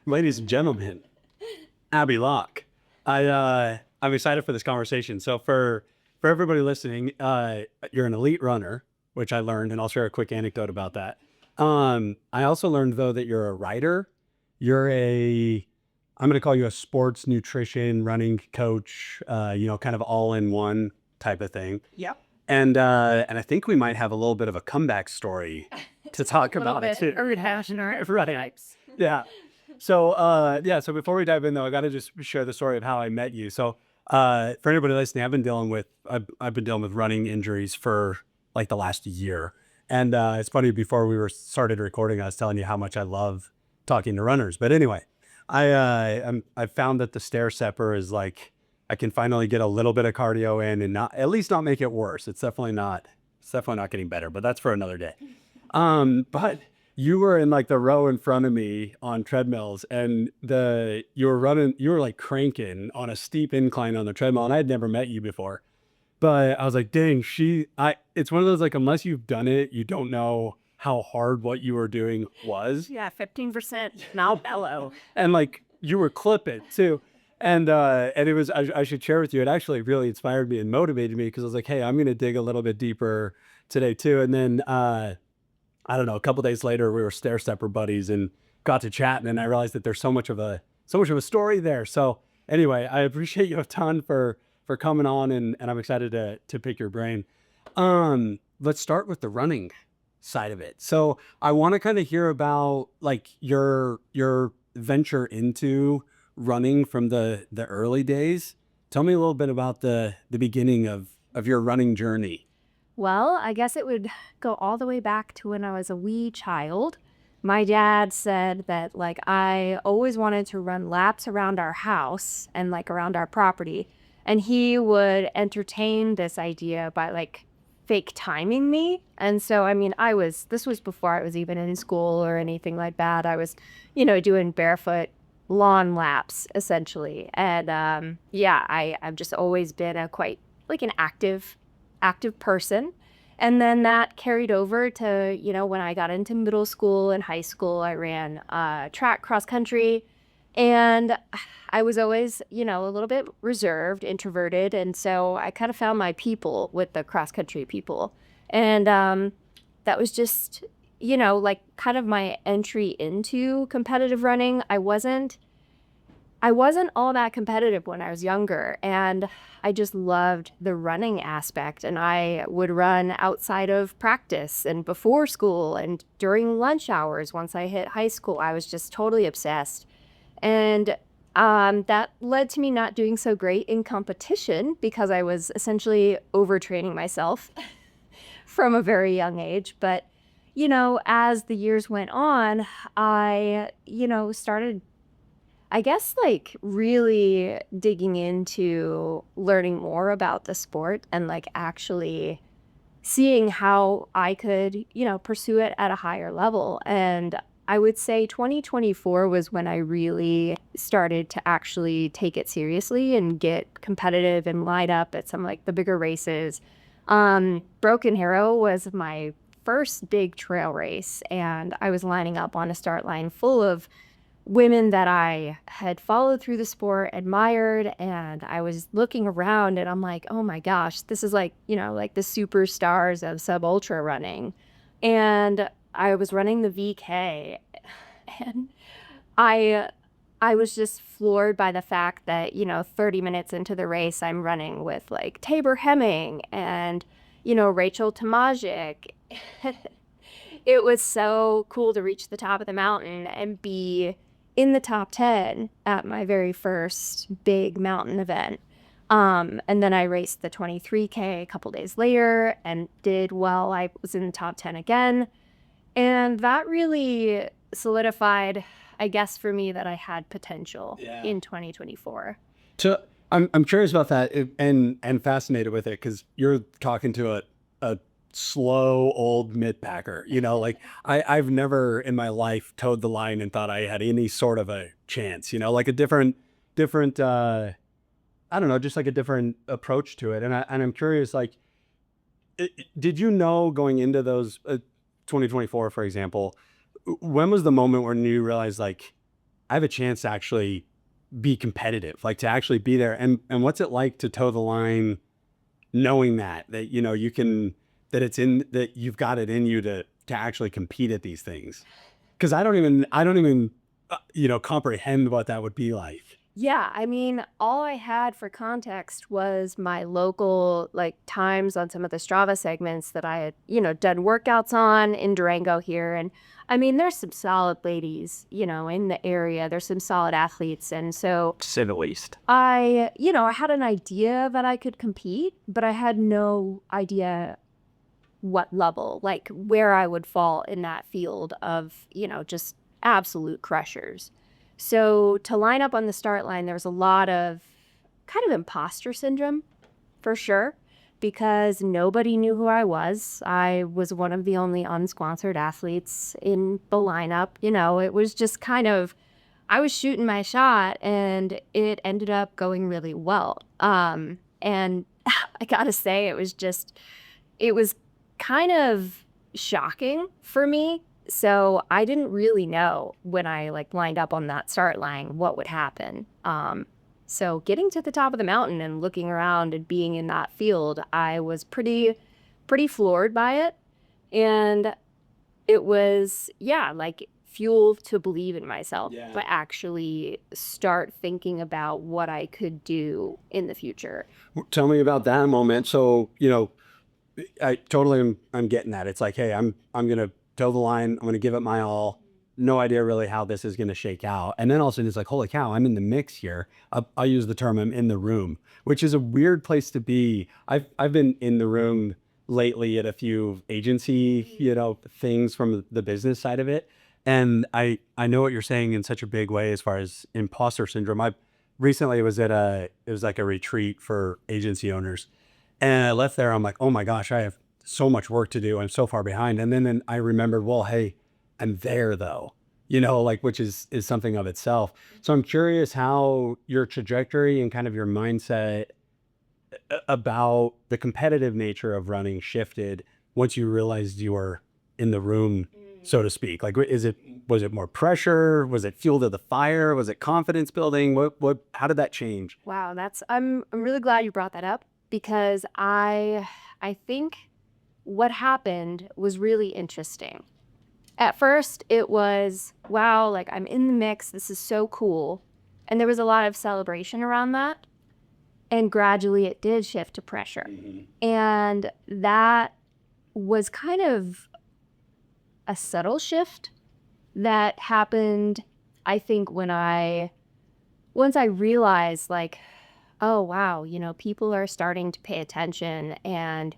Ladies and gentlemen, Abi Lock. I'm excited for this conversation. So for everybody listening, you're an elite runner, which I learned, and I'll share a quick anecdote about that. I also learned though that you're a writer. You're a I'm going to call you a sports nutrition running coach. Kind of all in one type of thing. Yep. And I think we might have a little bit of a comeback story to talk A little about it bit. too. Or passion or Right. types. Yeah. So before we dive in though, I got to just share the story of how I met you. So, for anybody listening, I've been dealing with running injuries for like the last year. And, it's funny, before we were started recording, I was telling you how much I love talking to runners. But anyway, I found that the stair stepper is like, I can finally get a little bit of cardio in and not, at least not make it worse. It's definitely not getting better, but that's for another day. But you were in like the row in front of me on treadmills, and you were like cranking on a steep incline on the treadmill, and I had never met you before. But I was like, dang, it's one of those, like, unless you've done it, you don't know how hard what you were doing was. Yeah, 15% now bellow. And like you were clipping too. And it was, I should share with you, it actually really inspired me and motivated me, because I was like, hey, I'm going to dig a little bit deeper today too. And then, I don't know, a couple days later, we were stair stepper buddies and got to chatting, and I realized that there's so much of a story there. So anyway, I appreciate you a ton for coming on, and I'm excited to pick your brain. Let's start with the running side of it. So I want to kind of hear about like your venture into running from the early days. Tell me a little bit about the beginning of your running journey. Well, I guess it would go all the way back to when I was a wee child. My dad said that like I always wanted to run laps around our house and like around our property. And he would entertain this idea by like fake timing me. And so, I mean, this was before I was even in school or anything like that. I was, doing barefoot lawn laps essentially. And yeah, I've just always been a quite like an active person. And then that carried over to, when I got into middle school and high school, I ran track, cross country. And I was always, a little bit reserved, introverted. And so I kind of found my people with the cross country people. And that was just, like kind of my entry into competitive running. I wasn't all that competitive when I was younger, and I just loved the running aspect. And I would run outside of practice and before school and during lunch hours. Once I hit high school, I was just totally obsessed. And that led to me not doing so great in competition because I was essentially overtraining myself from a very young age. But, as the years went on, I, started, I guess, like really digging into learning more about the sport and like actually seeing how I could, pursue it at a higher level. And I would say 2024 was when I really started to actually take it seriously and get competitive and light up at some like the bigger races. Broken Arrow was my first big trail race, and I was lining up on a start line full of women that I had followed through the sport, admired, and I was looking around and I'm like, oh my gosh, this is like, like the superstars of sub ultra running. And I was running the VK, and I I was just floored by the fact that, 30 minutes into the race, I'm running with like Tabor Hemming and, Rachel Tomajic. It was so cool to reach the top of the mountain and be in the top 10 at my very first big mountain event. And then I raced the 23K a couple days later and did well. I was in the top 10 again. And that really solidified, I guess, for me that I had potential in 2024. So I'm curious about that, and fascinated with it, because you're talking to a slow old mid packer. Like I've never in my life towed the line and thought I had any sort of a chance. Like a different I don't know, just like a different approach to it. And I'm curious, like, did you know going into those 2024, for example, when was the moment when you realized like I have a chance to actually be competitive, like to actually be there. And what's it like to toe the line, knowing that you know you can, that you've got it in you to actually compete at these things? Because I don't even comprehend what that would be like. Yeah, I mean, all I had for context was my local like times on some of the Strava segments that I had, done workouts on in Durango here. And I mean, there's some solid ladies, in the area. There's some solid athletes. And so To say the least. I had an idea that I could compete, but I had no idea what level, like where I would fall in that field of, just absolute crushers. So to line up on the start line, there was a lot of kind of imposter syndrome for sure, because nobody knew who I was. I was one of the only unsponsored athletes in the lineup. It was just kind of, I was shooting my shot and it ended up going really well. And I gotta say, it was kind of shocking for me. So I didn't really know when I like lined up on that start line what would happen. So getting to the top of the mountain and looking around and being in that field, I was pretty floored by it. And it was, yeah, like fuel to believe in myself, Yeah. but actually start thinking about what I could do in the future. Tell me about that moment. So, I totally I'm getting that. It's like, hey, I'm gonna toe the line. I'm gonna give it my all. No idea really how this is gonna shake out. And then all of a sudden it's like, holy cow, I'm in the mix here. I'll use the term, I'm in the room, which is a weird place to be. I've been in the room lately at a few agency, things from the business side of it. And I know what you're saying in such a big way as far as imposter syndrome. I recently was it was like a retreat for agency owners. And I left there, I'm like, oh my gosh, I have so much work to do. I'm so far behind. And then I remembered, well, hey, I'm there though, like, which is something of itself. So I'm curious how your trajectory and kind of your mindset about the competitive nature of running shifted once you realized you were in the room, so to speak. Like, was it more pressure? Was it fuel to the fire? Was it confidence building? How did that change? Wow, I'm really glad you brought that up, because I think what happened was really interesting. At first, it was, wow, like I'm in the mix. This is so cool. And there was a lot of celebration around that. And gradually it did shift to pressure. And that was kind of a subtle shift that happened, I think, once I realized like, oh, wow, people are starting to pay attention, and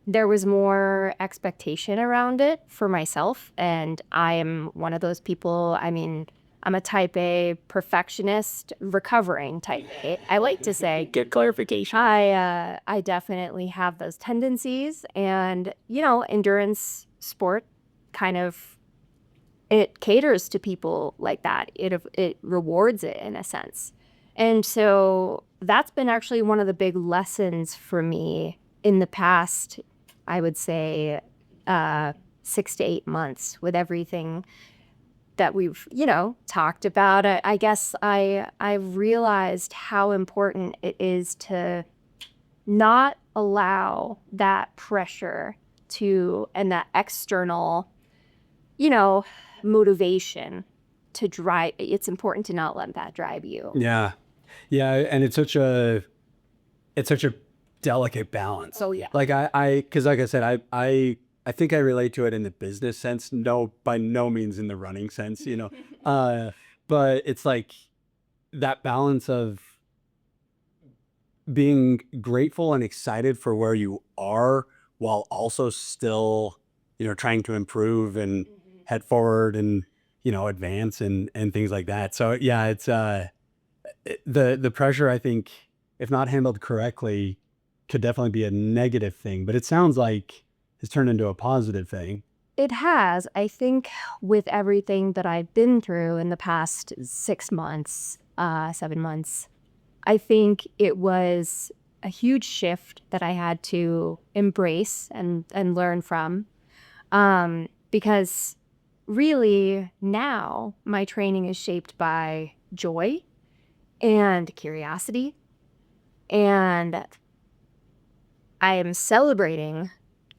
there was more expectation around it for myself. And I am one of those people. I mean, I'm a type A perfectionist, recovering type A. I like to say, Get clarification. I definitely have those tendencies, and, endurance sport kind of, it caters to people like that. It rewards it in a sense. And so that's been actually one of the big lessons for me in the past, I would say, 6 to 8 months, with everything that we've, talked about. I guess I realized how important it is to not allow that pressure and that external, motivation to drive. It's important to not let that drive you. Yeah. Yeah. And it's such a delicate balance. So yeah. Like cause like I said, I think I relate to it in the business sense. No, by no means in the running sense, but it's like that balance of being grateful and excited for where you are, while also still, trying to improve and head forward and, advance and things like that. So yeah, it's, the pressure, I think, if not handled correctly, could definitely be a negative thing, but it sounds like it's turned into a positive thing. It has. I think with everything that I've been through in the past 6 months, 7 months, I think it was a huge shift that I had to embrace and learn from. Because really now my training is shaped by joy and curiosity. And I am celebrating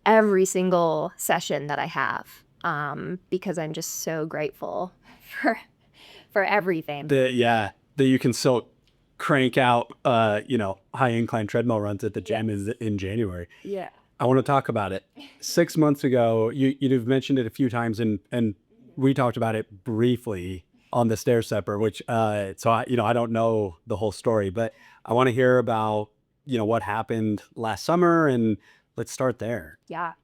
every single session that I have because I'm just so grateful for everything. That you can still crank out, high incline treadmill runs at the gym in January. Yeah. I want to talk about it. 6 months ago, you've mentioned it a few times, and we talked about it briefly on the stair stepper, which so I don't know the whole story, but I want to hear about what happened last summer, and let's start there. Yeah.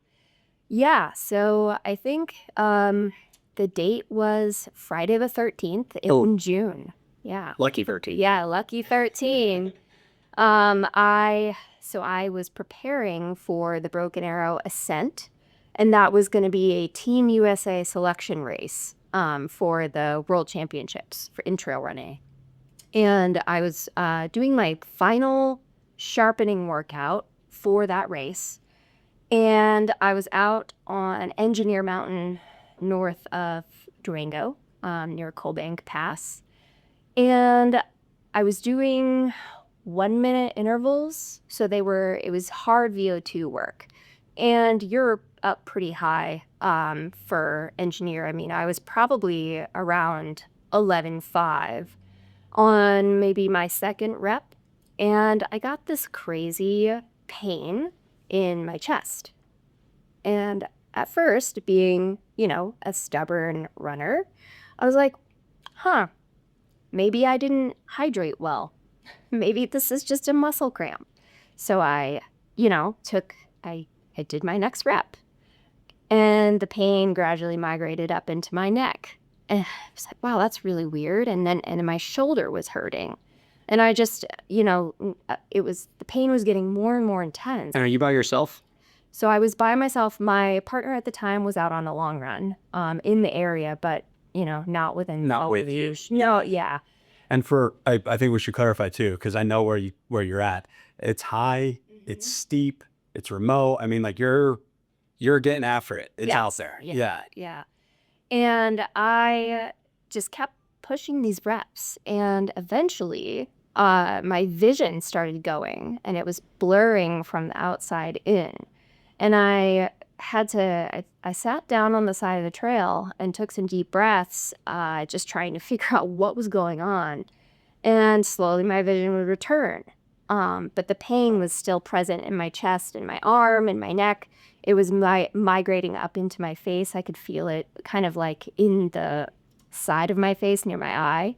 Yeah. So I think the date was Friday the 13th in June. Yeah. Lucky 13. Yeah, lucky 13. I was preparing for the Broken Arrow Ascent, and that was going to be a Team USA selection race for the World Championships in trail running. And I was doing my final sharpening workout for that race. And I was out on Engineer Mountain north of Durango, near Colbank Pass. And I was doing 1-minute intervals. So it was hard VO2 work. And you're up pretty high for engineer. I mean, I was probably around 11.5 on maybe my second rep. And I got this crazy pain in my chest. And at first, being, a stubborn runner, I was like, maybe I didn't hydrate well. Maybe this is just a muscle cramp. So I did my next rep, and the pain gradually migrated up into my neck. And I was like, wow, that's really weird. And then my shoulder was hurting. And I just, the pain was getting more and more intense. And are you by yourself? So I was by myself. My partner at the time was out on a long run in the area, but, not within. Not with you. No, yeah. And I think we should clarify too, because I know where you're at. It's high, it's steep, it's remote. I mean, like you're getting after it. It's out there. Yeah. And I just kept pushing these reps, and eventually my vision started going, and it was blurring from the outside in. And I sat down on the side of the trail and took some deep breaths, just trying to figure out what was going on. And slowly my vision would return. But the pain was still present in my chest and my arm and my neck. It was migrating up into my face. I could feel it kind of like in the side of my face near my eye.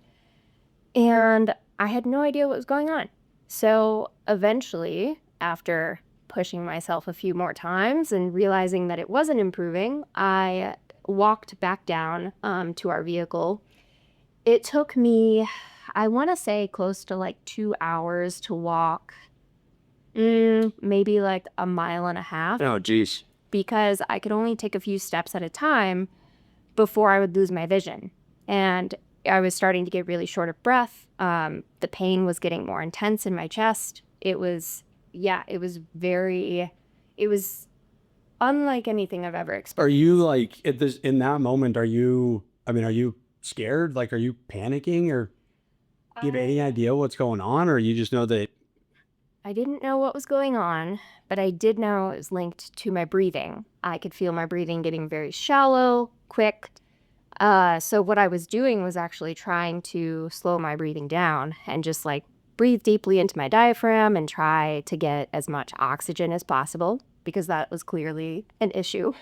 And I had no idea what was going on. So eventually, after pushing myself a few more times and realizing that it wasn't improving, I walked back down to our vehicle. It took me, I want to say, close to like 2 hours to walk, maybe like 1.5 miles. Oh, geez. Because I could only take a few steps at a time before I would lose my vision. And I was starting to get really short of breath. The pain was getting more intense in my chest. It was unlike anything I've ever experienced. Are you like in that moment? Are you scared? Like, are you panicking, or do you have any idea what's going on, or you just know that? I didn't know what was going on, but I did know it was linked to my breathing. I could feel my breathing getting very shallow, quick. So what I was doing was actually trying to slow my breathing down and just like breathe deeply into my diaphragm and try to get as much oxygen as possible, because that was clearly an issue.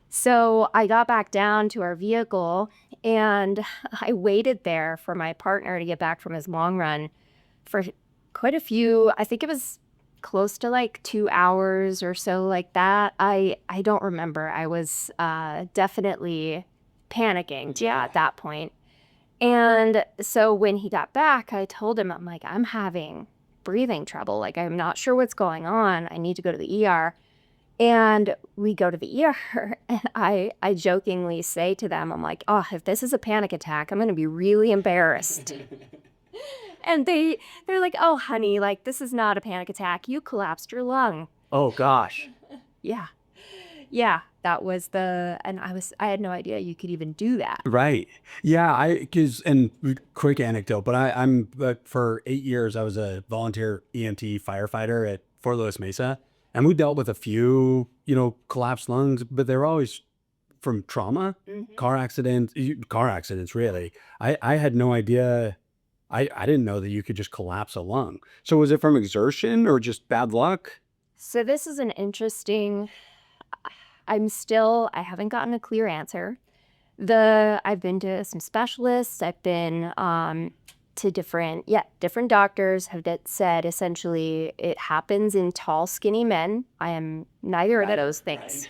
So I got back down to our vehicle, and I waited there for my partner to get back from his long run for quite a few, I think it was close to like 2 hours or so, like that. I don't remember. I was definitely panicking, at that point. And so when he got back, I told him, I'm like, I'm having breathing trouble. Like, I'm not sure what's going on. I need to go to the ER. And we go to the ER, and I jokingly say to them, I'm like, oh, if this is a panic attack, I'm going to be really embarrassed. And they're like, oh, honey, like, this is not a panic attack. You collapsed your lung. Oh, gosh. Yeah. that was and I had no idea you could even do that. Right. Yeah. And quick anecdote, but for 8 years, I was a volunteer EMT firefighter at Fort Lewis Mesa. And we dealt with a few, collapsed lungs, but they were always from trauma, car accidents, really. I had no idea. I didn't know that you could just collapse a lung. So was it from exertion or just bad luck? So this is an interesting, I haven't gotten a clear answer. I've been to some specialists. I've been to different doctors have said essentially it happens in tall, skinny men. I am neither of those things.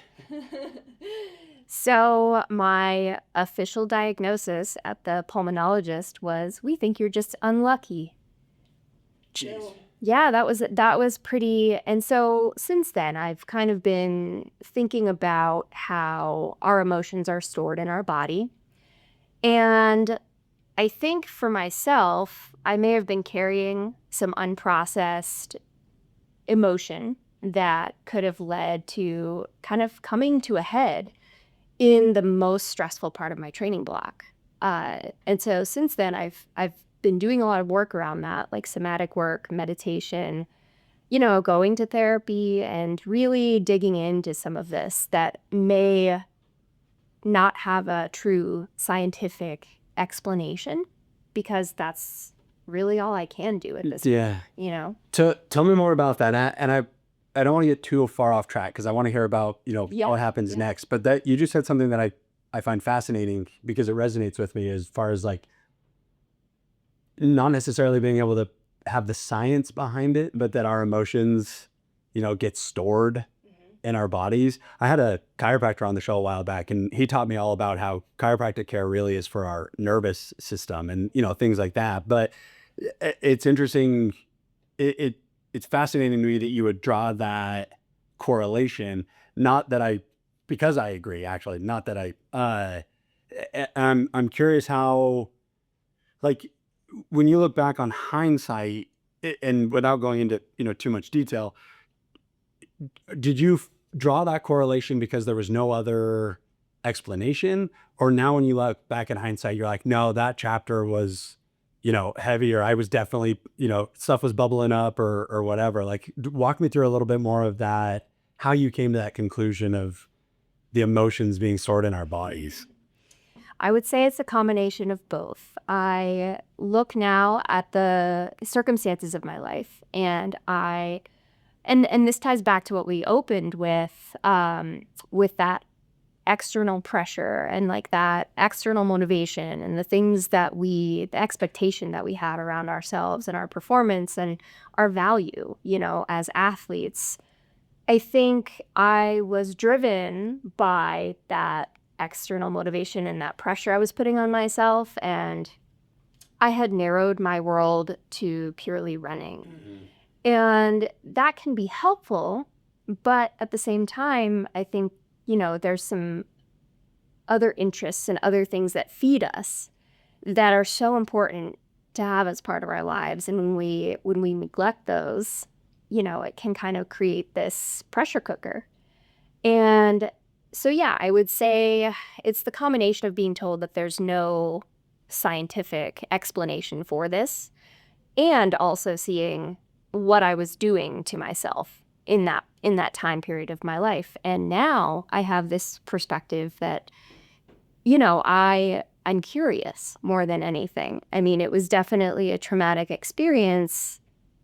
So my official diagnosis at the pulmonologist was, we think you're just unlucky. Jeez. Yeah, that was pretty. And so since then, I've kind of been thinking about how our emotions are stored in our body. And I think for myself, I may have been carrying some unprocessed emotion that could have led to kind of coming to a head in the most stressful part of my training block. And so since then, I've been doing a lot of work around that, like somatic work, meditation, going to therapy and really digging into some of this that may not have a true scientific explanation, because that's really all I can do at this Yeah. point. Tell me more about that. And I don't want to get too far off track because I want to hear about, Yeah, what happens yeah. next. But that you just said something that I find fascinating because it resonates with me as far as like not necessarily being able to have the science behind it, but that our emotions, get stored in our bodies. I had a chiropractor on the show a while back, and he taught me all about how chiropractic care really is for our nervous system and, things like that. But it's interesting. It's fascinating to me that you would draw that correlation. Not that because I agree, actually, not that I'm curious how, like, when you look back on hindsight, and without going into too much detail, did you draw that correlation because there was no other explanation, or now when you look back in hindsight, you're like, no, that chapter was heavier. I was definitely stuff was bubbling up or whatever. Like, walk me through a little bit more of that, how you came to that conclusion of the emotions being stored in our bodies. I would say it's a combination of both. I look now at the circumstances of my life, and and this ties back to what we opened with that external pressure and like that external motivation and the expectation that we had around ourselves and our performance and our value, as athletes. I think I was driven by that external motivation and that pressure I was putting on myself, and I had narrowed my world to purely running. And that can be helpful, but at the same time, I think, there's some other interests and other things that feed us that are so important to have as part of our lives. And when we neglect those, it can kind of create this pressure cooker. And so, yeah, I would say it's the combination of being told that there's no scientific explanation for this, and also seeing what I was doing to myself in that time period of my life. And now I have this perspective that, I'm curious more than anything. I mean, it was definitely a traumatic experience,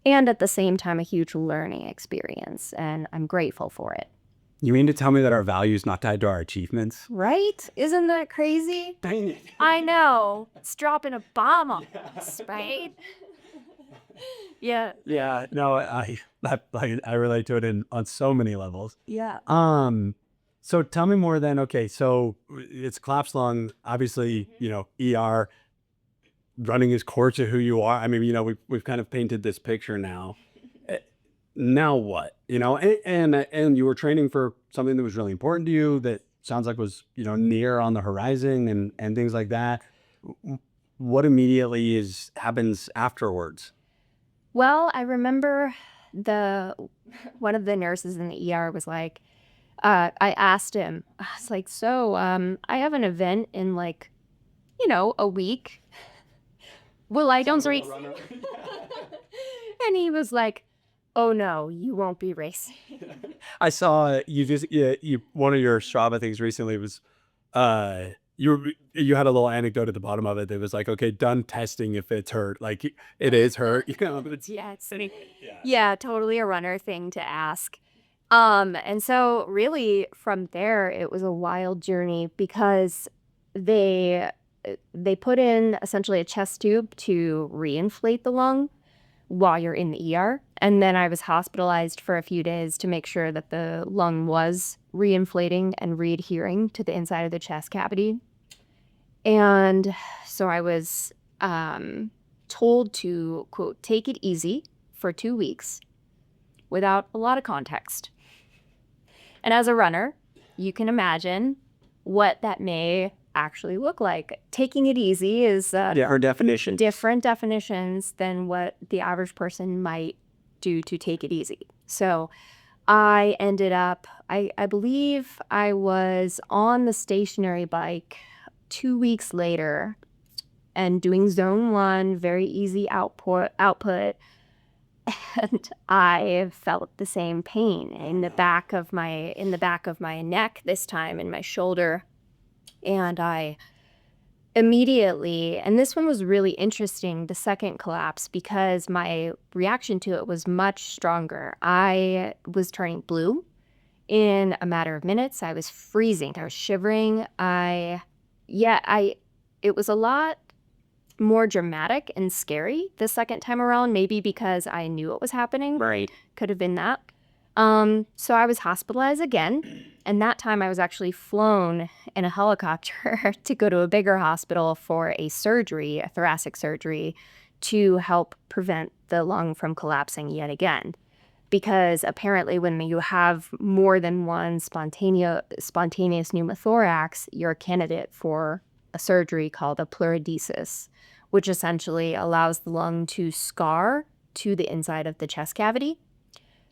and at the same time, a huge learning experience. And I'm grateful for it. You mean to tell me that our value is not tied to our achievements? Right? Isn't that crazy? Dang it. I know. It's dropping a bomb on us, right? Yeah. Yeah, no, I relate to it on so many levels. Yeah. So tell me more then. Okay, so it's collapsed lung, obviously, ER. Running is core to who you are. I mean, we've kind of painted this picture now. Eh, Now what? And you were training for something that was really important to you that sounds like was, near on the horizon and things like that. What immediately happens afterwards? Well, I remember one of the nurses in the ER was like, I asked him, I was like, so I have an event in like, a week. Will I don't race? And he was like, oh no, you won't be racing. I saw you one of your Strava things recently was you had a little anecdote at the bottom of it that was like, okay, done testing if it's hurt. Like it is hurt, but it's Yeah, it's yeah. yeah, totally a runner thing to ask. And so really from there it was a wild journey because they they put in essentially a chest tube to reinflate the lung while you're in the ER. And then I was hospitalized for a few days to make sure that the lung was reinflating and readhering to the inside of the chest cavity. And so I was told to, quote, take it easy for 2 weeks without a lot of context. And as a runner, you can imagine what that may actually look like. Taking it easy is Our definition. different definitions than what the average person might do to take it easy. So I ended up, I believe I was on the stationary bike 2 weeks later and doing zone 1, very easy output, and I felt the same pain in the back of my neck, this time in my shoulder. And I immediately, and this one was really interesting, the second collapse, because my reaction to it was much stronger. I was turning blue in a matter of minutes. I was freezing. I was shivering. It was a lot more dramatic and scary the second time around, maybe because I knew what was happening. Right. Could have been that. So I was hospitalized again, and that time I was actually flown in a helicopter to go to a bigger hospital for a surgery, a thoracic surgery, to help prevent the lung from collapsing yet again. Because apparently when you have more than one spontaneous pneumothorax, you're a candidate for a surgery called a pleurodesis, which essentially allows the lung to scar to the inside of the chest cavity.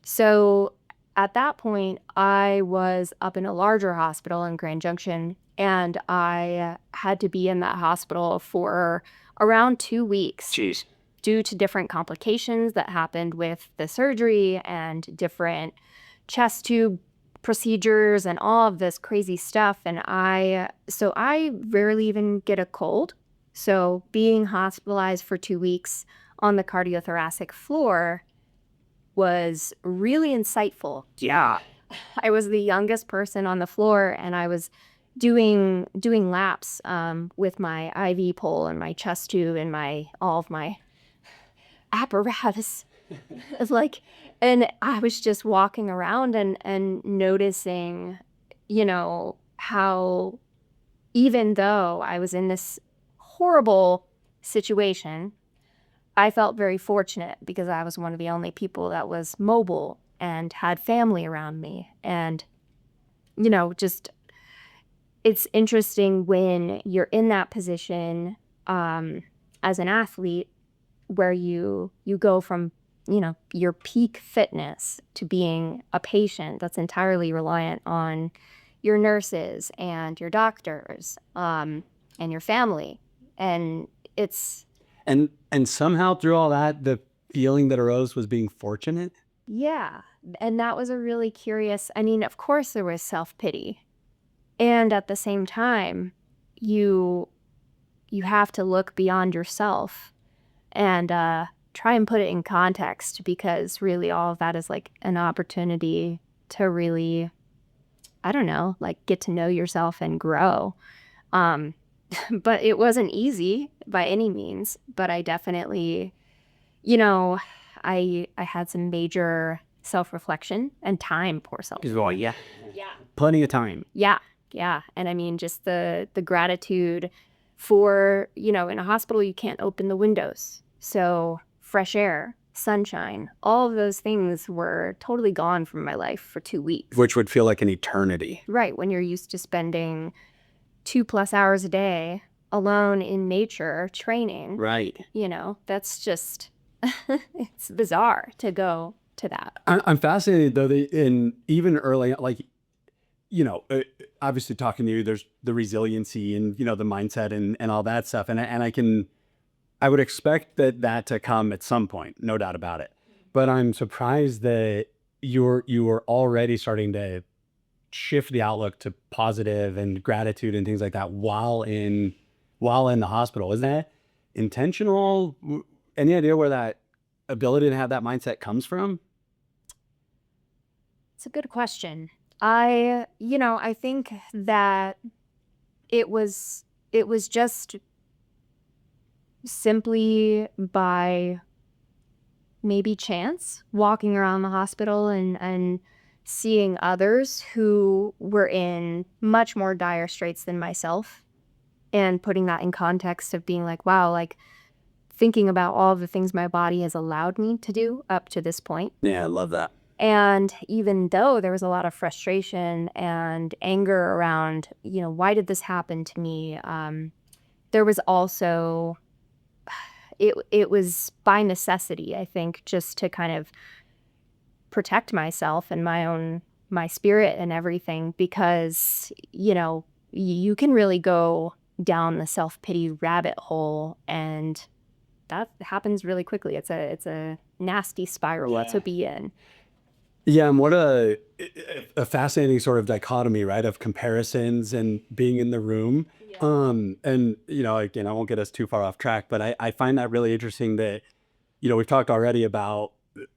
So at that point, I was up in a larger hospital in Grand Junction, and I had to be in that hospital for around 2 weeks. Jeez. Due to different complications that happened with the surgery and different chest tube procedures and all of this crazy stuff. And I rarely even get a cold. So being hospitalized for 2 weeks on the cardiothoracic floor was really insightful. Yeah. I was the youngest person on the floor, and I was doing laps with my IV pole and my chest tube and all of my apparatus. It's like, and I was just walking around and noticing, how even though I was in this horrible situation, I felt very fortunate because I was one of the only people that was mobile and had family around me. And, just it's interesting when you're in that position as an athlete where you go from, your peak fitness to being a patient that's entirely reliant on your nurses and your doctors and your family. And it's... And somehow through all that, the feeling that arose was being fortunate. Yeah. And that was a really curious, of course there was self-pity. And at the same time, you have to look beyond yourself and try and put it in context, because really all of that is like an opportunity to really, I don't know, like get to know yourself and grow. But it wasn't easy by any means, but I definitely, I had some major self-reflection and time for self. Well, yeah. Yeah. Plenty of time. Yeah. And just the gratitude for, in a hospital, you can't open the windows. So fresh air, sunshine, all of those things were totally gone from my life for 2 weeks. Which would feel like an eternity. Right. When you're used to spending 2+ hours a day alone in nature training. Right. That's just, it's bizarre to go to that. I'm fascinated though that in even early, like obviously talking to you, there's the resiliency and, the mindset and all that stuff. And I would expect that to come at some point, no doubt about it. But I'm surprised that you were already starting to shift the outlook to positive and gratitude and things like that while in the hospital. Is that intentional? Any idea where that ability to have that mindset comes from? It's a good question. I think that it was just simply by maybe chance walking around the hospital and seeing others who were in much more dire straits than myself, and putting that in context of being like, wow, like thinking about all the things my body has allowed me to do up to this point. Yeah, I love that. And even though there was a lot of frustration and anger around, why did this happen to me? There was also, it was by necessity, I think, just to kind of protect myself and my spirit and everything, because, you can really go down the self-pity rabbit hole, and that happens really quickly. It's a nasty spiral to be in. Yeah, and what a fascinating sort of dichotomy, right? Of comparisons and being in the room. And again, I won't get us too far off track, but I find that really interesting that, we've talked already about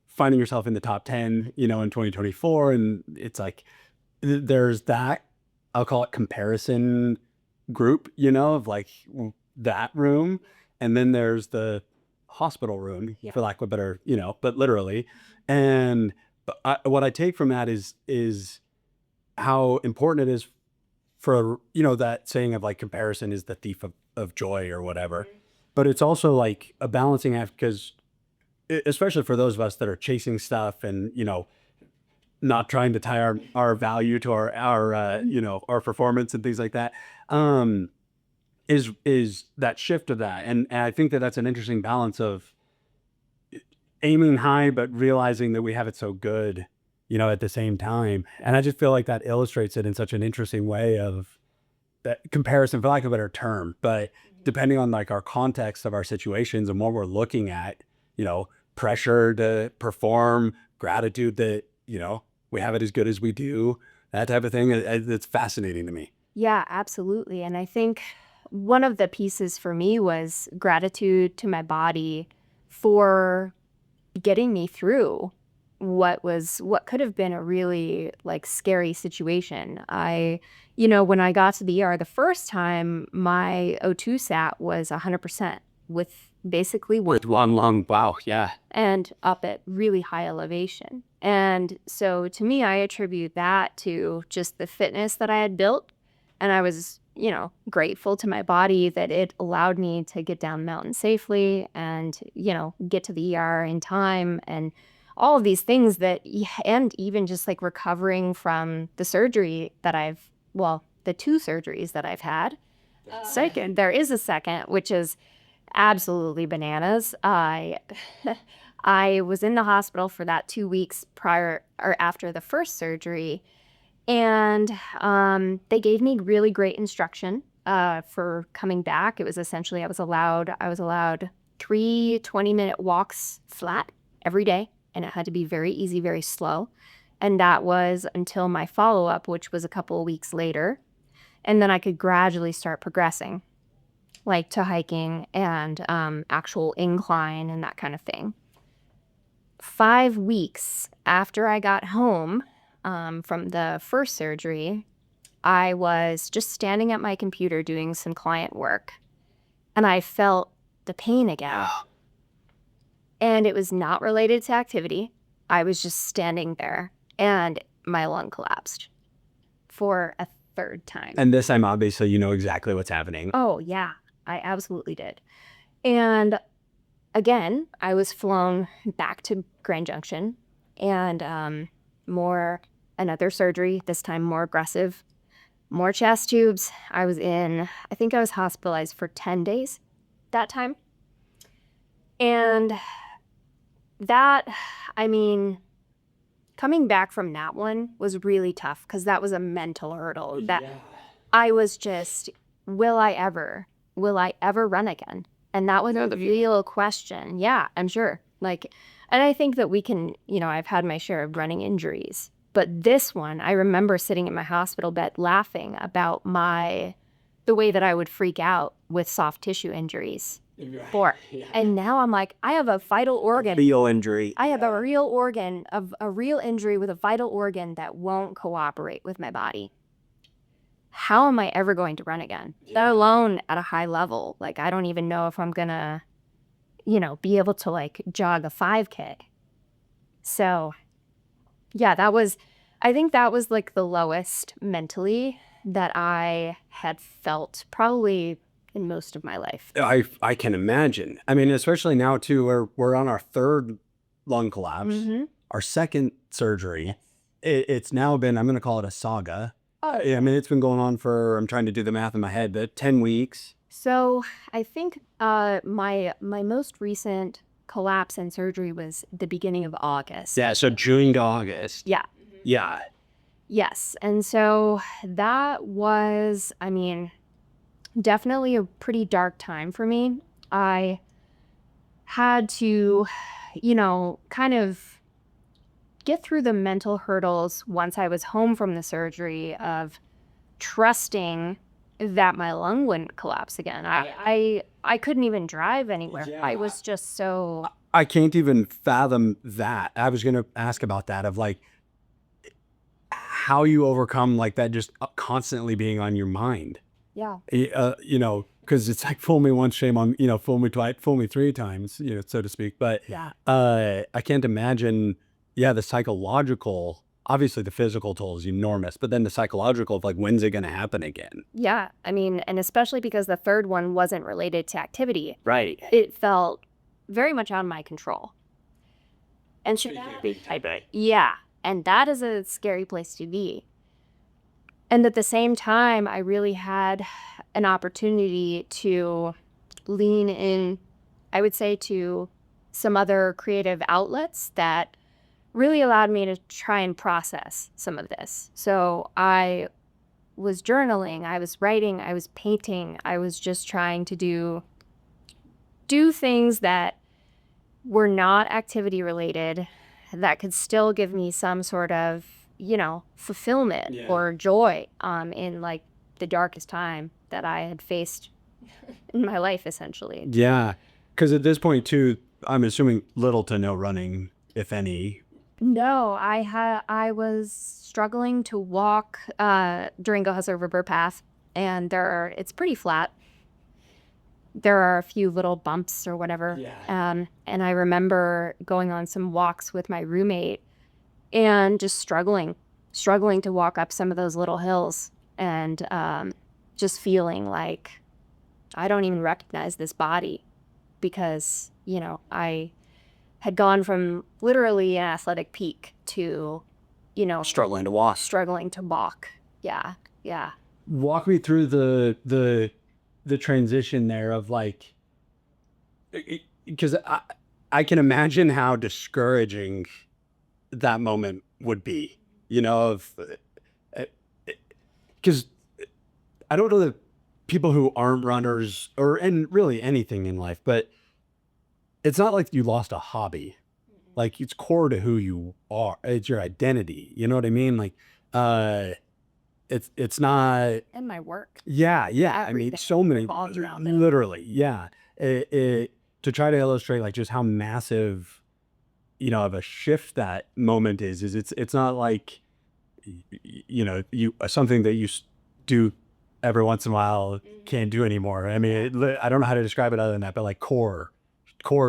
finding yourself in the top 10, in 2024. And it's like, there's that, I'll call it comparison group, of like that room. And then there's the hospital room, for lack of a better, but literally. And what I take from that is how important it is for, that saying of like comparison is the thief of joy or whatever. But it's also like a balancing act, because especially for those of us that are chasing stuff and, not trying to tie our value to our performance and things like that, is that shift of that. And I think that that's an interesting balance of aiming high, but realizing that we have it so good, at the same time. And I just feel like that illustrates it in such an interesting way of that comparison, for lack of a better term. But depending on like our context of our situations and what we're looking at, pressure to perform, gratitude that, we have it as good as we do, that type of thing. It's fascinating to me. Yeah, absolutely. And I think one of the pieces for me was gratitude to my body for getting me through what could have been a really like scary situation. When I got to the ER the first time, my O2 sat was 100% with basically With one lung. Wow. Yeah. and up at really high elevation. And so to me, I attribute that to just the fitness that I had built. And I was, grateful to my body that it allowed me to get down the mountain safely and, get to the ER in time, and all of these things and even just like recovering from the surgery that the two surgeries that I've had. There is a second, which is absolutely bananas. I was in the hospital for that 2 weeks prior or after the first surgery, and they gave me really great instruction for coming back. It was essentially I was allowed 3 20-minute walks flat every day, and it had to be very easy, very slow. And that was until my follow-up, which was a couple of weeks later. And then I could gradually start progressing, like to hiking and actual incline and that kind of thing. 5 weeks after I got home from the first surgery, I was just standing at my computer doing some client work, and I felt the pain again. And it was not related to activity. I was just standing there, and my lung collapsed for a third time. And this time, obviously, you know exactly what's happening. Oh, yeah, I absolutely did. And again, I was flown back to Grand Junction, and another surgery, this time more aggressive, more chest tubes. I think I was hospitalized for 10 days that time. And that, coming back from that one was really tough because that was a mental hurdle that I was just, will I ever run again? And that was a real question. Yeah, I'm sure. Like, and I think that we can, I've had my share of running injuries, but this one, I remember sitting in my hospital bed laughing about the way that I would freak out with soft tissue injuries. And now I'm like, I have a vital organ. Real injury. I have a real organ, of a real injury with a vital organ that won't cooperate with my body. How am I ever going to run again? Let alone at a high level. Like, I don't even know if I'm gonna, be able to like jog a 5K. So yeah, I think that was like the lowest mentally that I had felt probably in most of my life. I can imagine. I mean, especially now too, where we're on our third lung collapse, our second surgery. It's now been, I'm going to call it a saga. I mean, it's been going on for, I'm trying to do the math in my head, but 10 weeks. So I think my most recent collapse and surgery was the beginning of August. Yeah, so June to August. Yeah. Yeah. Yes. And so that was, I mean, definitely a pretty dark time for me. I had to, kind of get through the mental hurdles once I was home from the surgery of trusting that my lung wouldn't collapse again. I couldn't even drive anywhere. Yeah. I was just so... I can't even fathom that. I was going to ask about that, of like how you overcome like that, just constantly being on your mind. Yeah. Because it's like, fool me once, shame on, fool me twice, fool me three times, so to speak. But Yeah. I can't imagine, the psychological, obviously the physical toll is enormous, but then the psychological of like, when's it going to happen again? Yeah. I mean, and especially because the third one wasn't related to activity. Right. It felt very much out of my control. And should that be? Yeah. And that is a scary place to be. And at the same time, I really had an opportunity to lean in, I would say, to some other creative outlets that really allowed me to try and process some of this. So I was journaling, I was writing, I was painting, I was just trying to do things that were not activity related, that could still give me some sort of, fulfillment or joy in like the darkest time that I had faced in my life, essentially. Yeah. Because at this point too, I'm assuming little to no running, if any. No, I was struggling to walk during Gohasa River Path, and it's pretty flat. There are a few little bumps or whatever. Yeah. And I remember going on some walks with my roommate and just struggling to walk up some of those little hills, and just feeling like I don't even recognize this body because, I had gone from literally an athletic peak to, Struggling to walk. Yeah. Yeah. Walk me through the transition there of like, because I can imagine how discouraging that moment would be, because I don't know that people who aren't runners and really anything in life, but it's not like you lost a hobby. Like, it's core to who you are. It's your identity. You know what I mean? Like, it's not. And my work. Yeah. Yeah. I mean, Everything so many, revolves around it. literally. Yeah. To try to illustrate like just how massive, of a shift that moment is it's not like, something that you do every once in a while can't do anymore. I mean, I don't know how to describe it other than that, but like core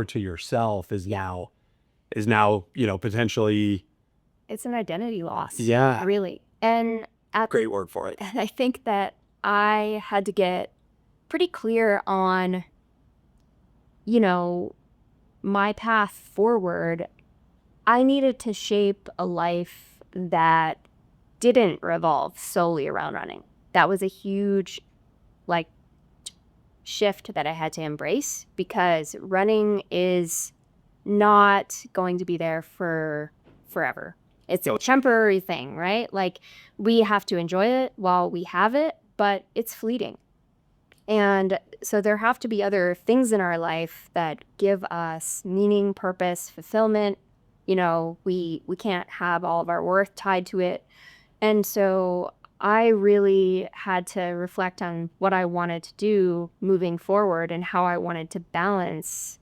to yourself is now, potentially. It's an identity loss. Yeah. Really. And Great word for it. And I think that I had to get pretty clear on, my path forward. I needed to shape a life that didn't revolve solely around running. That was a huge, shift that I had to embrace, because running is not going to be there for forever. It's a temporary thing, right? Like, we have to enjoy it while we have it, but it's fleeting. And so there have to be other things in our life that give us meaning, purpose, fulfillment. We can't have all of our worth tied to it. And so I really had to reflect on what I wanted to do moving forward and how I wanted to balance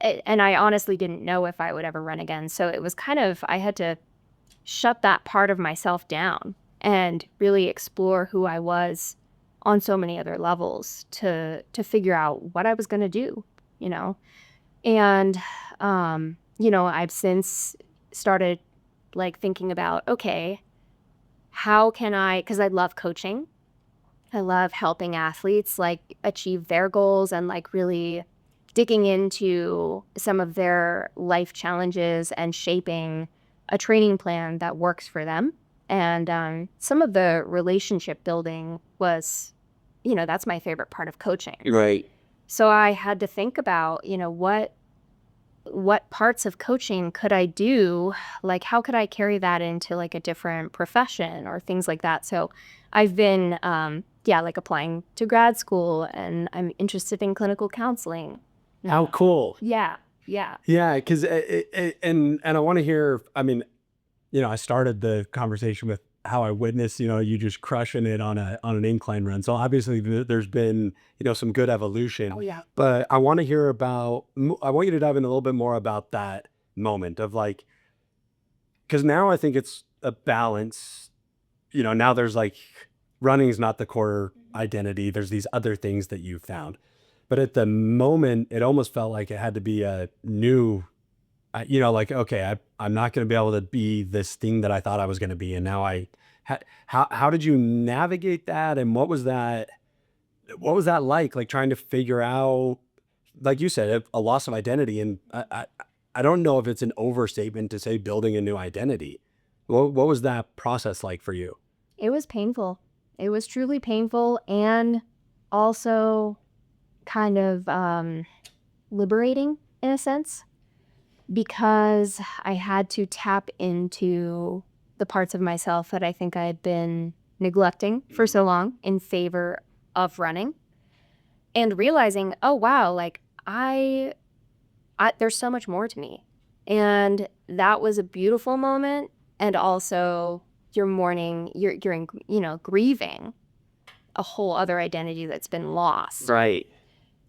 it. And I honestly didn't know if I would ever run again. So it was I had to shut that part of myself down and really explore who I was on so many other levels to figure out what I was going to do, you know. And I've since started like thinking about, okay, how can I, because I love coaching. I love helping athletes like achieve their goals and like really digging into some of their life challenges and shaping a training plan that works for them. And some of the relationship building was, that's my favorite part of coaching. Right. So I had to think about, what parts of coaching could I do? Like, how could I carry that into like a different profession or things like that? So I've been, like applying to grad school, and I'm interested in clinical counseling. How cool. Yeah. Yeah. Yeah, because and I want to hear. I mean, I started the conversation with how I witnessed, you just crushing it on an incline run. So obviously there's been, some good evolution. Oh, yeah. But I want to hear about. I want you to dive in a little bit more about that moment of like, because now I think it's a balance. Now there's like running is not the core identity. There's these other things that you found. But at the moment, it almost felt like it had to be a new, like, okay, I'm not going to be able to be this thing that I thought I was going to be. And now how did you navigate that? And what was that like trying to figure out, like you said, a loss of identity. And I don't know if it's an overstatement to say building a new identity. What was that process like for you? It was painful. It was truly painful and also kind of liberating in a sense, because I had to tap into the parts of myself that I think I had been neglecting for so long in favor of running, and realizing, oh wow, like I there's so much more to me. And that was a beautiful moment. And also you're mourning, you're grieving a whole other identity that's been lost. Right.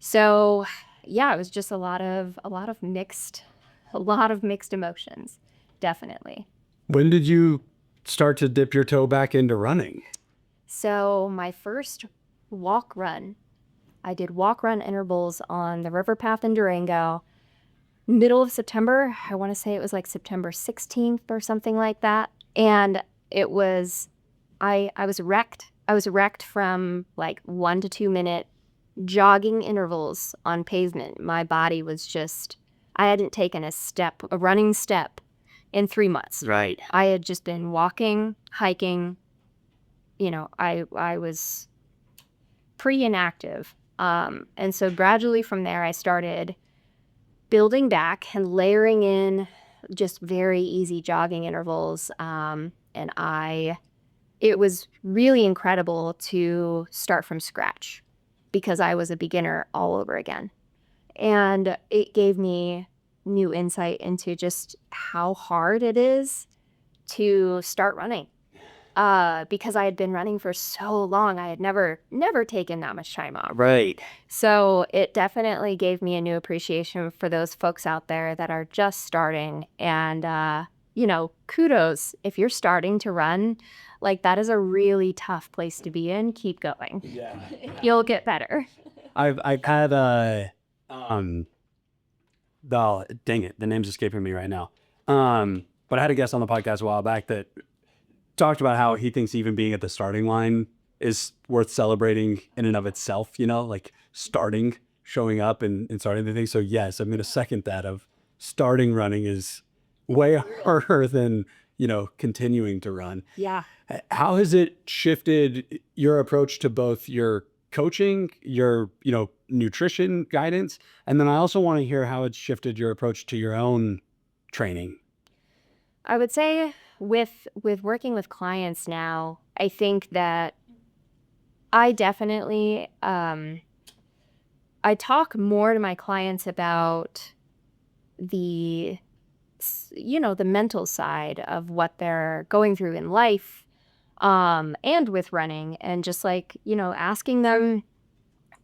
So yeah, it was just a lot of mixed emotions, definitely. When did you start to dip your toe back into running? So my first walk run, I did walk run intervals on the river path in Durango, middle of September. I want to say it was like September 16th or something like that. And it was, I was wrecked. I was wrecked from like 1 to 2 minute jogging intervals on pavement. My body was just, I hadn't taken a running step in 3 months. Right. I had just been walking, hiking. I was pretty inactive. And so gradually from there, I started building back and layering in just very easy jogging intervals. It was really incredible to start from scratch because I was a beginner all over again. And it gave me new insight into just how hard it is to start running. Because I had been running for so long, I had never taken that much time off. Right. So it definitely gave me a new appreciation for those folks out there that are just starting. And, kudos if you're starting to run. Like, that is a really tough place to be in. Keep going. Yeah. You'll get better. I've had dang it, the name's escaping me right now. But I had a guest on the podcast a while back that talked about how he thinks even being at the starting line is worth celebrating in and of itself, like starting, showing up and starting the thing. So yes, I'm going to second that of starting running is way harder than, continuing to run. Yeah. How has it shifted your approach to both your coaching, your, nutrition guidance? And then I also want to hear how it's shifted your approach to your own training. I would say with working with clients now, I think that I definitely I talk more to my clients about the the mental side of what they're going through in life, and with running, and just like, asking them,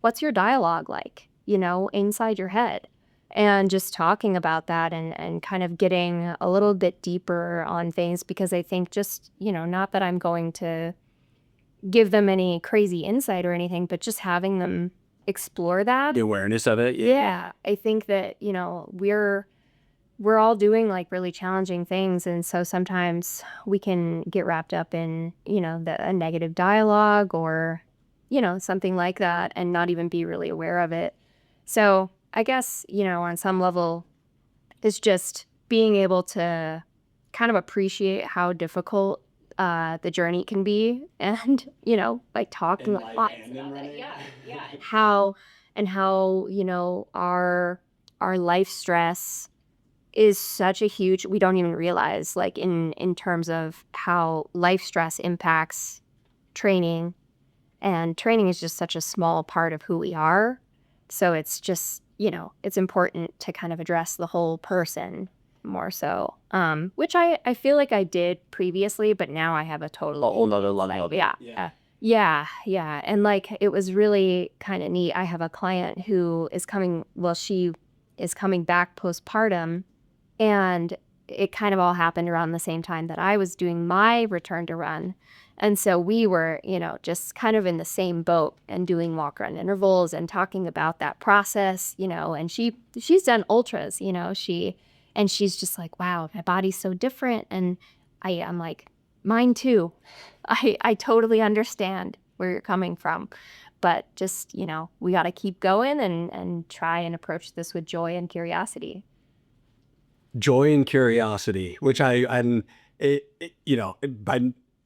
what's your dialogue like, inside your head, and just talking about that, and kind of getting a little bit deeper on things, because I think just, not that I'm going to give them any crazy insight or anything, but just having them explore that. The awareness of it. Yeah, I think that, we're all doing like really challenging things, and so sometimes we can get wrapped up in, a negative dialogue, or, something like that, and not even be really aware of it. So I guess, on some level, it's just being able to kind of appreciate how difficult the journey can be, and, like talking In with life clients and in about it. running. Yeah, and how our life stress is such a huge, we don't even realize, like, in terms of how life stress impacts training, and training is just such a small part of who we are. So it's just, it's important to kind of address the whole person more so, which I feel like I did previously, but now I have a total Whole nother level. yeah. Yeah. Yeah. And like, it was really kind of neat. I have a client who is she is coming back postpartum, and it kind of all happened around the same time that I was doing my return to run. And so we were, just kind of in the same boat, and doing walk run intervals and talking about that process, and she's done ultras, and she's just like, wow, my body's so different. And I'm like, mine too. I totally understand where you're coming from. But just, we got to keep going, and try and approach this with joy and curiosity. Joy and curiosity, which by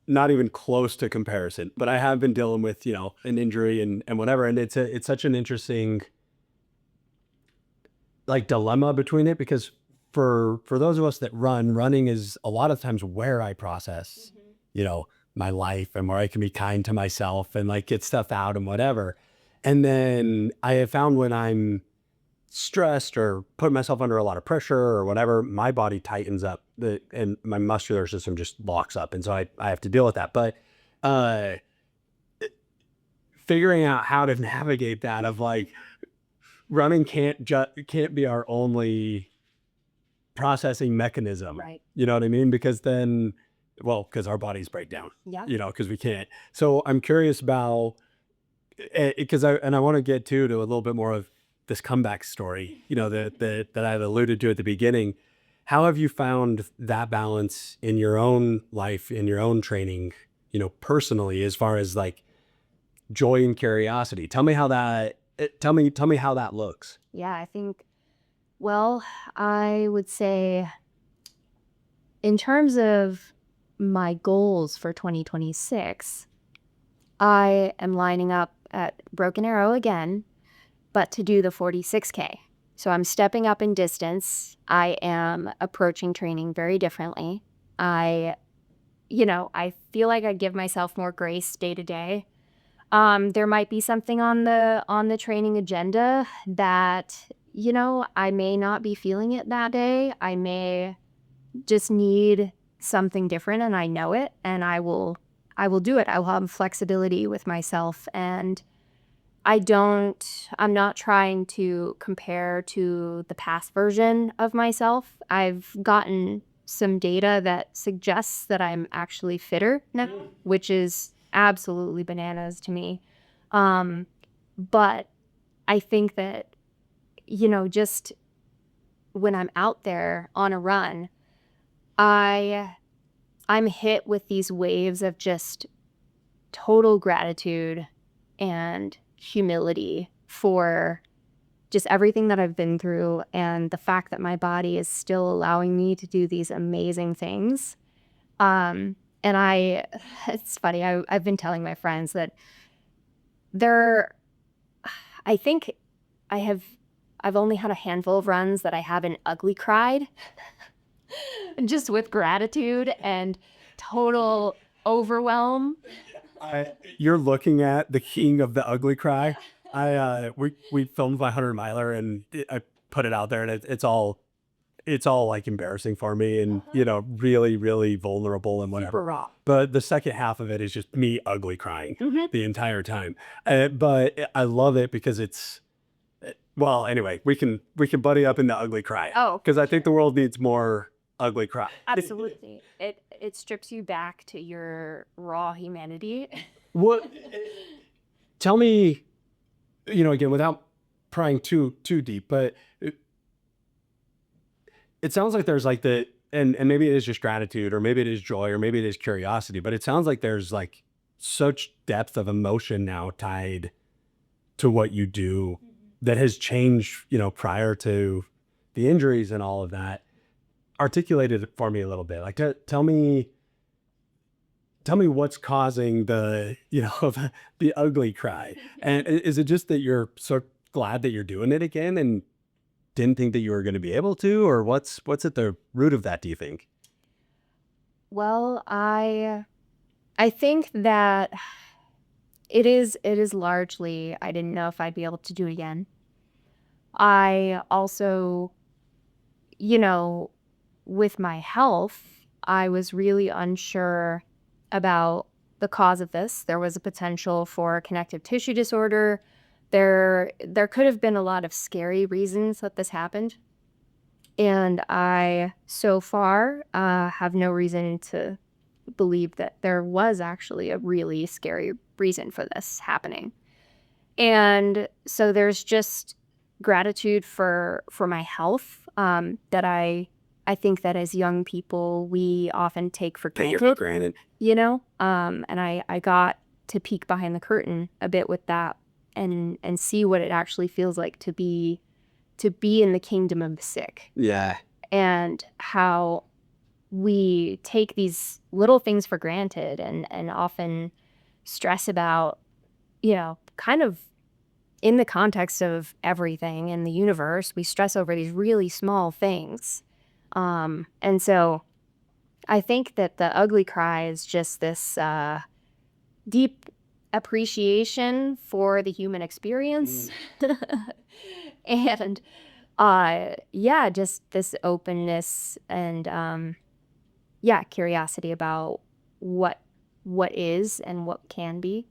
not even close to comparison, but I have been dealing with, an injury and whatever. And it's such an interesting like dilemma between it, because for those of us that running is a lot of times where I process, my life, and where I can be kind to myself and like get stuff out and whatever. And then I have found when I'm stressed or put myself under a lot of pressure or whatever, my body tightens up, and my muscular system just locks up. And so I have to deal with that. But uh, figuring out how to navigate that of like running can't be our only processing mechanism. Right. You know what I mean? Because then, well, because our bodies break down, Yeah. because we can't. So I'm curious about, because I want to get to a little bit more of this comeback story, that I alluded to at the beginning. How have you found that balance in your own life, in your own training, personally, as far as like joy and curiosity? Tell me how that, tell me how that looks. Yeah, I think, well, I would say, in terms of my goals for 2026, I am lining up at Broken Arrow again, but to do the 46K. So I'm stepping up in distance. I am approaching training very differently. I feel like I give myself more grace day to day. There might be something on the training agenda that, I may not be feeling it that day. I may just need something different, and I know it, and I will do it. I will have flexibility with myself, and I'm not trying to compare to the past version of myself. I've gotten some data that suggests that I'm actually fitter now, which is absolutely bananas to me. Um, but I think that, just when I'm out there on a run, I'm hit with these waves of just total gratitude and humility for just everything that I've been through, and the fact that my body is still allowing me to do these amazing things. And it's funny, I've been telling my friends that there, I think I've only had a handful of runs that I haven't ugly cried. just with gratitude and total overwhelm. You're looking at the king of the ugly cry. We filmed my 100 miler and I put it out there, and it's all like embarrassing for me, and really really vulnerable and whatever. Raw. But the second half of it is just me ugly crying Mhm. the entire time. But I love it because it's well. Anyway, we can buddy up in the ugly cry. Oh. Because I think the world needs more ugly cry. Absolutely. It strips you back to your raw humanity. What? Tell me, again, without prying too deep, but it sounds like there's like and maybe it is just gratitude, or maybe it is joy, or maybe it is curiosity, but it sounds like there's like such depth of emotion now tied to what you do that has changed, prior to the injuries and all of that. Articulated it for me a little bit. Like, tell me what's causing the, the ugly cry. And is it just that you're so glad that you're doing it again and didn't think that you were going to be able to, or what's at the root of that, do you think? Well, I think that it is largely I didn't know if I'd be able to do it again. I also, you know, with my health, I was really unsure about the cause of this. There was a potential for connective tissue disorder. There could have been a lot of scary reasons that this happened. And I, so far, have no reason to believe that there was actually a really scary reason for this happening. And so there's just gratitude for my health, that I think that as young people we often take for Take it granted, for granted. and I got to peek behind the curtain a bit with that and see what it actually feels like to be in the kingdom of the sick, Yeah. and how we take these little things for granted and often stress about, kind of in the context of everything in the universe, we stress over these really small things. And so I think that the ugly cry is just this deep appreciation for the human experience. And yeah, just this openness and curiosity about what is and what can be,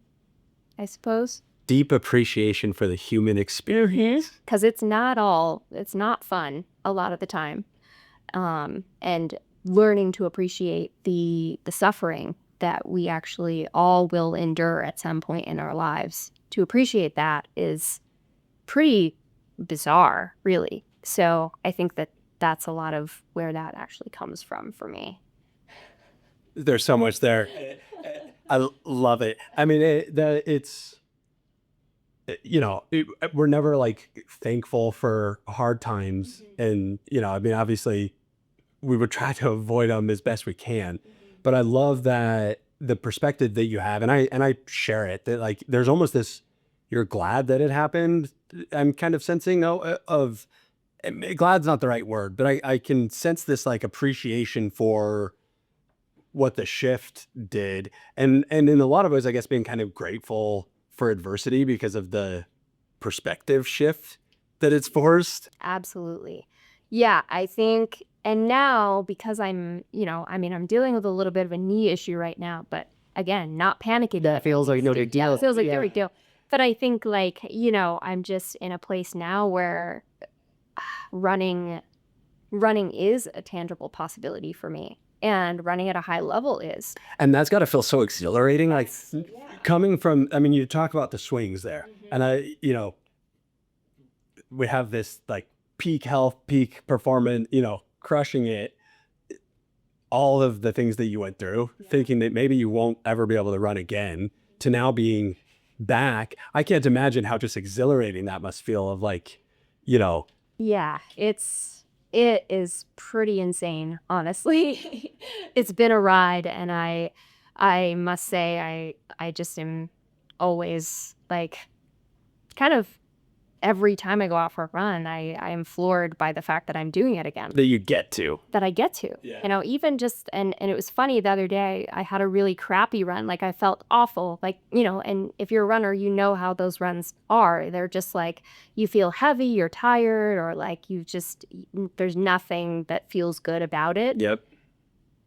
I suppose. Deep appreciation for the human experience. Because it's not fun a lot of the time. And learning to appreciate the suffering that we actually all will endure at some point in our lives. To appreciate that is pretty bizarre, really. So I think that that's a lot of where that actually comes from for me. There's so much there. I love it. I mean, it's we're never like thankful for hard times, and I mean, obviously we would try to avoid them as best we can. But I love that the perspective that you have, and I share it, that like there's almost this, you're glad that it happened. I'm kind of sensing of glad's not the right word, but I can sense this like appreciation for what the shift did, and in a lot of ways, I guess, being kind of grateful for adversity because of the perspective shift that it's forced. Absolutely. Yeah, I think, and now because I'm dealing with a little bit of a knee issue right now, but again, not panicking. That feels like no big deal. It feels like no Yeah. big deal. But I think I'm just in a place now where running is a tangible possibility for me. And running at a high level is. And that's got to feel so exhilarating. Like coming from, I mean, you talk about the swings there, and we have this like peak health, peak performance, crushing it. All of the things that you went through, thinking that maybe you won't ever be able to run again, to now being back. I can't imagine how just exhilarating that must feel of like, Yeah, it is pretty insane, honestly. It's been a ride, and I must say I just am always like kind of every time I go out for a run, I am floored by the fact that I'm doing it again. That you get to. That I get to. Yeah. You know, even just, and it was funny the other day, I had a really crappy run. Like I felt awful. Like, you know, and if you're a runner, you know how those runs are. They're just like, you feel heavy, you're tired, or like you just, there's nothing that feels good about it. Yep.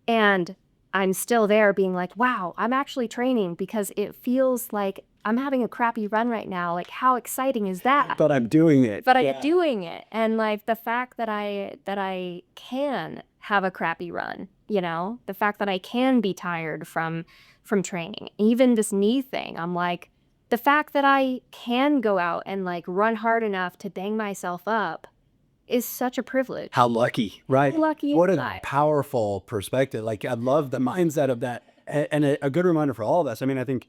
And I'm still there being like, wow, I'm actually training because it feels like I'm having a crappy run right now. Like, how exciting is that? But I'm doing it. But I'm doing it. And like the fact that I can have a crappy run, you know, the fact that I can be tired from training, even this knee thing, I'm like, the fact that I can go out and like run hard enough to bang myself up is such a privilege. How lucky, right? How lucky What is a that? powerful perspective. Like, I love the mindset of that. And a good reminder for all of us. I mean, I think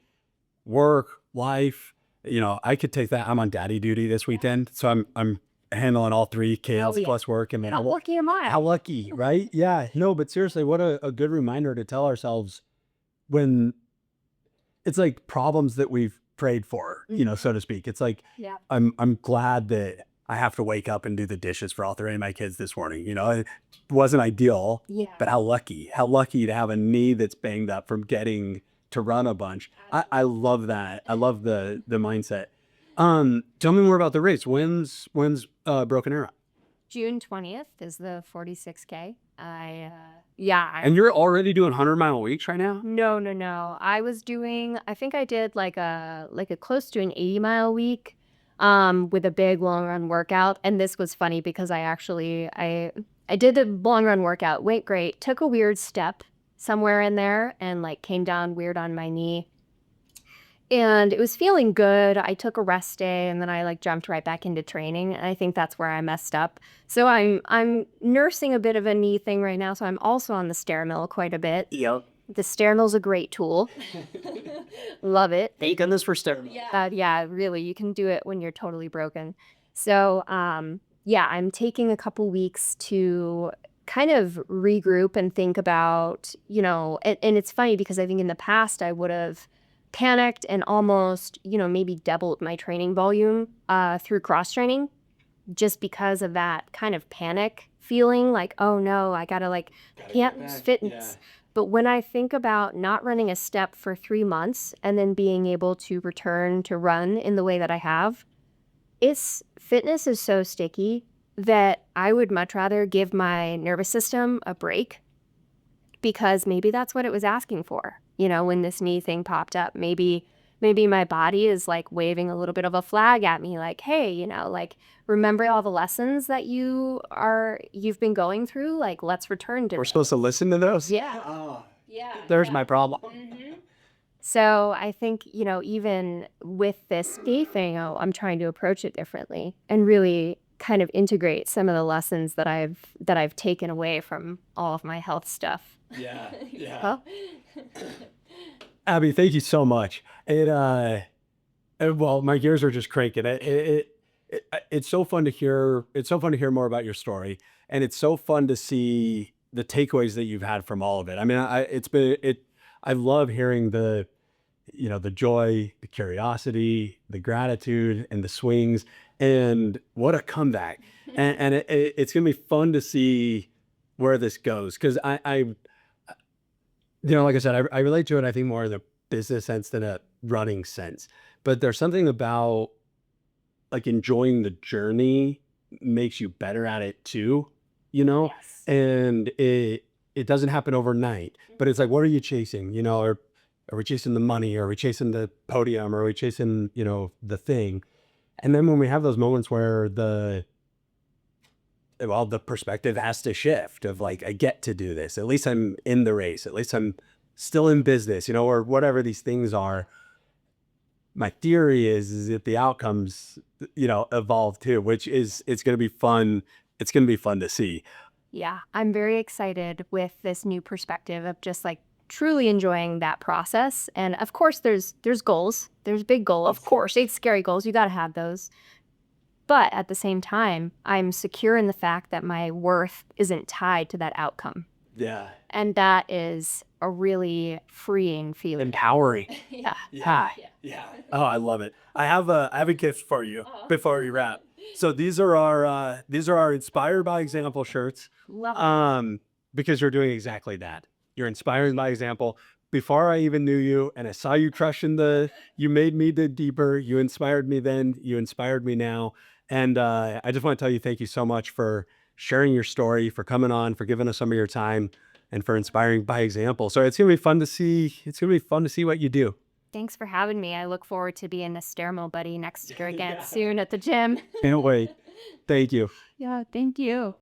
work, life, you know, I could take that. I'm on daddy duty this weekend. So I'm handling all three kids yeah. plus work. And How lucky am I? how lucky, right? Yeah. No, but seriously, what a good reminder to tell ourselves when it's like problems that we've prayed for, you know, so to speak. It's like, Yeah. I'm glad that I have to wake up and do the dishes for all three of my kids this morning. You know, it wasn't ideal, Yeah. but how lucky to have a knee that's banged up from getting to run a bunch. I love that. I love the mindset. Tell me more about the race. When's Broken Arrow? June 20th is the 46K. And you're already doing 100-mile weeks right now? No. I think I did like a close to an 80-mile week with a big long run workout. And this was funny because I did the long run workout, went great, took a weird step somewhere in there and like came down weird on my knee. And it was feeling good. I took a rest day and then I like jumped right back into training. And I think that's where I messed up. So I'm nursing a bit of a knee thing right now. So I'm also on the stair mill quite a bit. Yep. The stair mill's a great tool. Love it. Thank goodness for stair mill. Yeah, really. You can do it when you're totally broken. So yeah, I'm taking a couple weeks to kind of regroup and think about, you know, and it's funny because I think in the past I would have panicked and almost, you know, maybe doubled my training volume through cross training just because of that kind of panic feeling like, oh no, I gotta can't lose fitness. Yeah. But when I think about not running a step for 3 months and then being able to return to run in the way that I have, fitness is so sticky that I would much rather give my nervous system a break because maybe that's what it was asking for. You know, when this knee thing popped up, maybe my body is like waving a little bit of a flag at me like, hey, you know, like remember all the lessons that you've been going through, like let's return to We're supposed to listen to those? Yeah. Oh, Yeah. there's my problem. Mm-hmm. So I think, you know, even with this knee thing, I'm trying to approach it differently and really kind of integrate some of the lessons that I've taken away from all of my health stuff. Yeah. Well, Abby, thank you so much. Well, my gears are just cranking. It's so fun to hear. It's so fun to hear more about your story, and it's so fun to see the takeaways that you've had from all of it. I mean, I love hearing the joy, the curiosity, the gratitude, and the swings, and what a comeback. And it's gonna be fun to see where this goes because like I said, I relate to it, I think, more in the business sense than a running sense. But there's something about like enjoying the journey makes you better at it too, you know? yes. And it doesn't happen overnight, but it's like, what are you chasing? You know, are we chasing the money? Are we chasing the podium? Are we chasing, the thing? And then when we have those moments where the perspective has to shift of like, I get to do this. At least I'm in the race. At least I'm still in business, or whatever these things are. My theory is that the outcomes, evolve too, which it's going to be fun. It's going to be fun to see. Yeah, I'm very excited with this new perspective of just like truly enjoying that process. And of course, there's goals. There's big goals. Of course, it's scary goals. You got to have those. But at the same time, I'm secure in the fact that my worth isn't tied to that outcome. Yeah. And that is a really freeing feeling. Empowering. Yeah. Yeah. Yeah. Oh, I love it. I have a gift for you before we wrap. So these are our inspired by example shirts. Love it. Because you're doing exactly that. You're inspiring by example. Before I even knew you and I saw you crushing you made me dig deeper. You inspired me then. You inspired me now. And I just want to tell you thank you so much for sharing your story, for coming on, for giving us some of your time, and for inspiring by example. So it's gonna be fun to see. It's gonna be fun to see what you do. Thanks for having me. I look forward to being a stairmill buddy next year again soon at the gym. Can't wait. Thank you. Yeah, thank you.